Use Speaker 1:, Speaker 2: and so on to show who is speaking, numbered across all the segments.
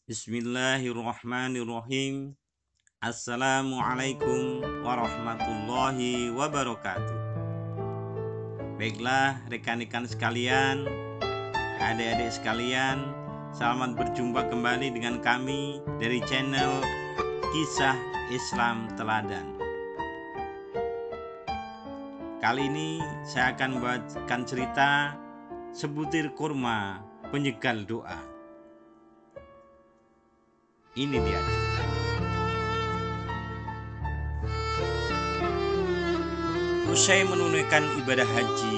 Speaker 1: Bismillahirrahmanirrahim. Assalamualaikum warahmatullahi wabarakatuh. Baiklah rekan-rekan sekalian, adik-adik sekalian, selamat berjumpa kembali dengan kami dari channel Kisah Islam Teladan. Kali ini saya akan membacakan cerita sebutir kurma penyegal doa. Ini dia ceritanya. Usai menunaikan ibadah haji,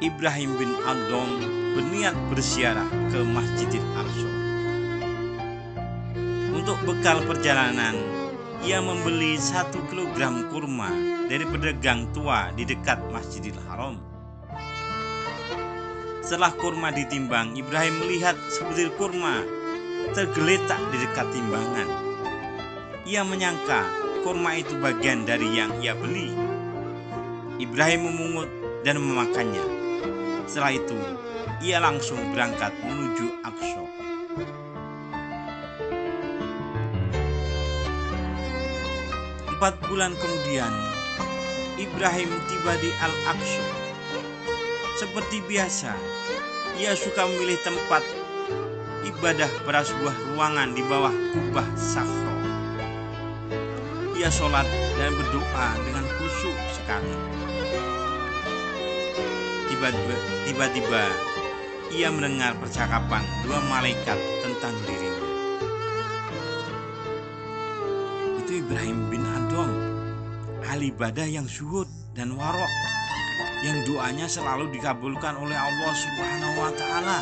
Speaker 1: Ibrahim bin Adham berniat berziarah ke Masjidil Aqsa. Untuk bekal perjalanan, ia membeli 1 kilogram kurma dari pedagang tua di dekat Masjidil Haram. Setelah kurma ditimbang, Ibrahim melihat sebutir kurma tergeletak di dekat timbangan. Ia menyangka kurma itu bagian dari yang ia beli. Ibrahim memungut dan memakannya. Setelah itu, ia langsung berangkat menuju Aqsa. Empat bulan kemudian, Ibrahim tiba di Al-Aqsa. Seperti biasa, ia suka memilih tempat ibadah pada sebuah ruangan di bawah kubah Sakhra. Ia sholat dan berdoa dengan khusyuk sekali. Tiba-tiba ia mendengar percakapan 2 malaikat tentang dirinya. Itu Ibrahim bin Adham, ahli ibadah yang zuhud dan warok, yang doanya selalu dikabulkan oleh Allah Subhanahu wa Ta'ala,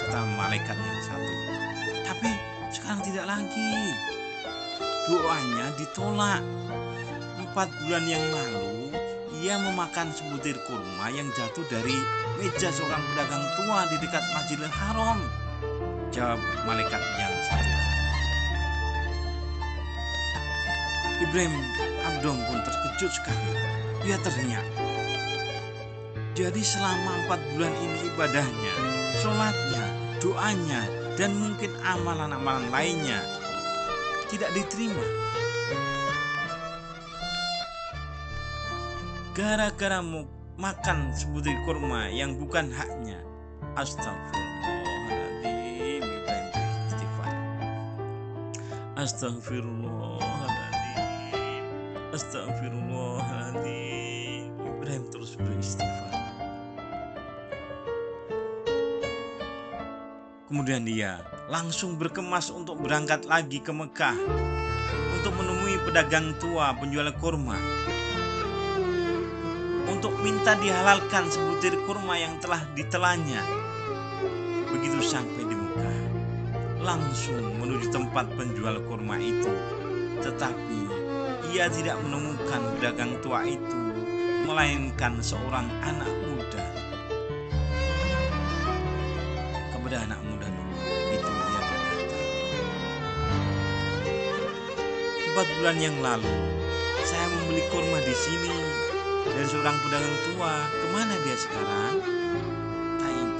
Speaker 1: kata malaikat yang satu. Tapi sekarang tidak lagi, doanya ditolak. 4 bulan yang lalu ia memakan sebutir kurma yang jatuh dari meja seorang pedagang tua di dekat Masjidil Haram, jawab malaikat yang satu. Ibrahim Adham pun terkejut sekali. Ia teringat, jadi selama 4 bulan ini ibadahnya, sholatnya, doanya, dan mungkin amalan-amalan lainnya tidak diterima. Gara-gara makan sebutir kurma yang bukan haknya. Astagfirullahaladzim. Ibrahim beristighfar. Astagfirullahaladzim. Astagfirullahaladzim. Ibrahim terus beristighfar. Kemudian dia langsung berkemas untuk berangkat lagi ke Mekah untuk menemui pedagang tua penjual kurma, untuk minta dihalalkan sebutir kurma yang telah ditelannya. Begitu sampai di Mekah, langsung menuju tempat penjual kurma itu. Tetapi ia tidak menemukan pedagang tua itu, melainkan seorang anak muda. Kepada anak muda itu ia berkata, 4 bulan yang lalu saya membeli kurma di sini dari seorang pedagang tua. Kemana dia sekarang?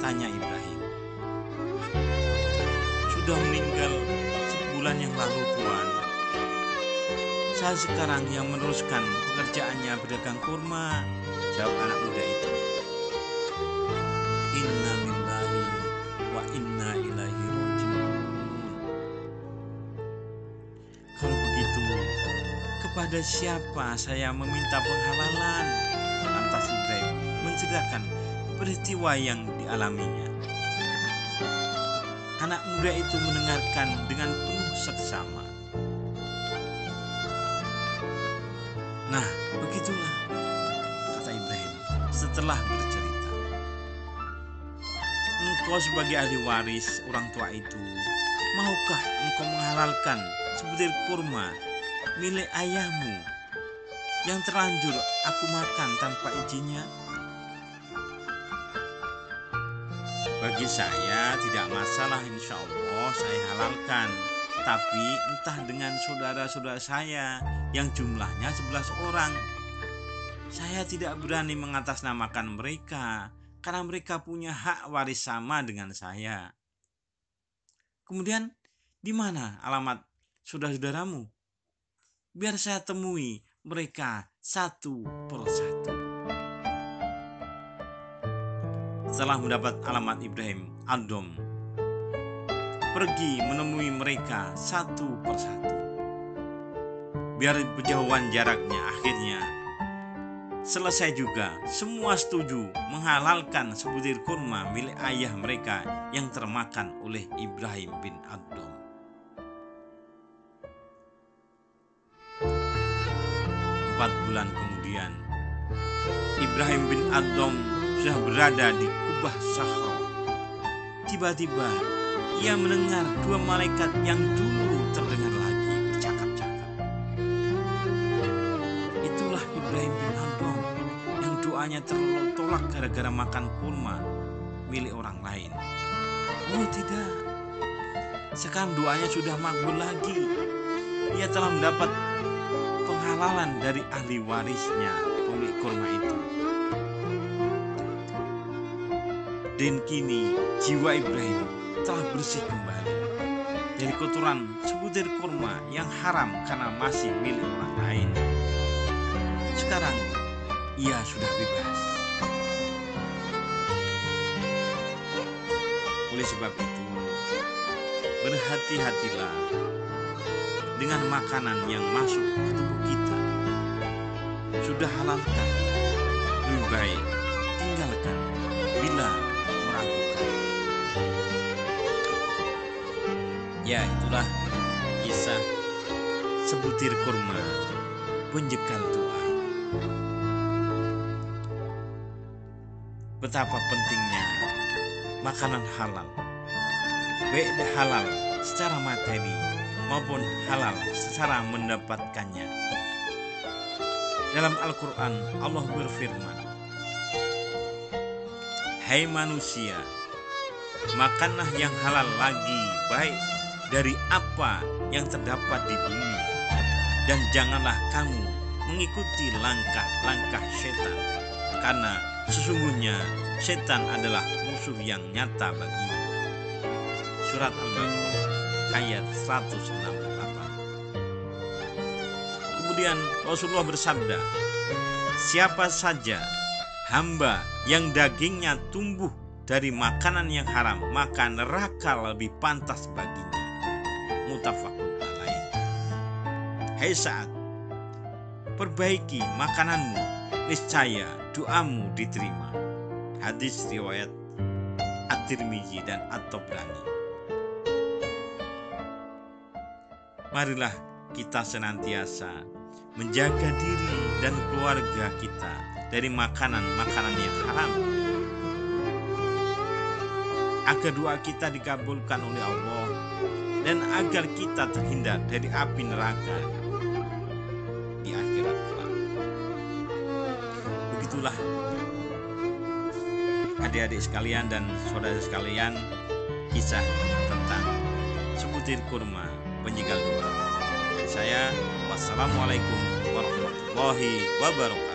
Speaker 1: Tanya Ibrahim. Sudah meninggal sebulan yang lalu, Tuan. Saya sekarang yang meneruskan pekerjaannya pedagang kurma, jawab anak muda itu. Inna lillahi wa inna ilaihi raji'un. Kalau begitu, kepada siapa saya meminta penghalalan? Lantas Ibrahim menceritakan peristiwa yang dialaminya. Anak muda itu mendengarkan dengan penuh seksama. Nah, begitulah, kata Ibrahim setelah bercerita. Engkau sebagai ahli waris orang tua itu, maukah engkau menghalalkan sebutir kurma milik ayahmu yang terlanjur aku makan tanpa izinnya? Bagi saya tidak masalah, insya Allah saya halalkan. Tapi entah dengan saudara-saudara saya yang jumlahnya 11 orang. Saya tidak berani mengatasnamakan mereka karena mereka punya hak waris sama dengan saya. Kemudian Di mana alamat saudara-saudaramu? Biar saya temui mereka satu persatu. Setelah mendapat alamat Ibrahim, Adom pergi menemui mereka satu persatu. Biar berjauhan jaraknya, akhirnya selesai juga. Semua setuju menghalalkan sebutir kurma milik ayah mereka yang termakan oleh Ibrahim bin Adom. 4 bulan kemudian, Ibrahim bin Adom sudah berada di Kubah Sahro. Tiba-tiba ia mendengar 2 malaikat yang dulu terdengar lagi bercakap-cakap. Itulah Ibrahim bin Adom yang doanya tertolak gara-gara makan kurma milik orang lain. Oh tidak, sekarang doanya sudah makbul lagi. Ia telah mendapat penghalalan dari ahli warisnya pemilik kurma itu. Dan kini jiwa Ibrahim telah bersih kembali dari kotoran sebutir kurma yang haram karena masih milik orang lain. Sekarang ia sudah bebas. Oleh sebab itu, berhati-hatilah dengan makanan yang masuk ke tubuh kita. Sudah halalkan, lebih baik tinggalkan bila meragukan. Ya, itulah kisah sebutir kurma penjegal doa. Betapa pentingnya makanan halal, baik halal secara materi maupun halal secara mendapatkannya. Dalam Al-Quran Allah berfirman, "Hai manusia, makanlah yang halal lagi baik dari apa yang terdapat di bumi, dan janganlah kamu mengikuti langkah-langkah setan, karena sesungguhnya setan adalah musuh yang nyata bagimu." Surat Al-Baqarah ayat 168. Kemudian Rasulullah bersabda, "Siapa saja hamba yang dagingnya tumbuh dari makanan yang haram, maka neraka lebih pantas baginya." Muttafaqun alaih. Hai Sa'ad, perbaiki makananmu, niscaya doamu diterima. Hadis riwayat At-Tirmizi dan At-Tabrani. Marilah kita senantiasa menjaga diri dan keluarga kita dari makanan-makanan yang haram, agar doa kita dikabulkan oleh Allah dan agar kita terhindar dari api neraka di akhirat kelak. Begitulah adik-adik sekalian dan saudara sekalian, kisah tentang sebutir kurma penjegal doa. Saya, wassalamualaikum warahmatullahi wabarakatuh.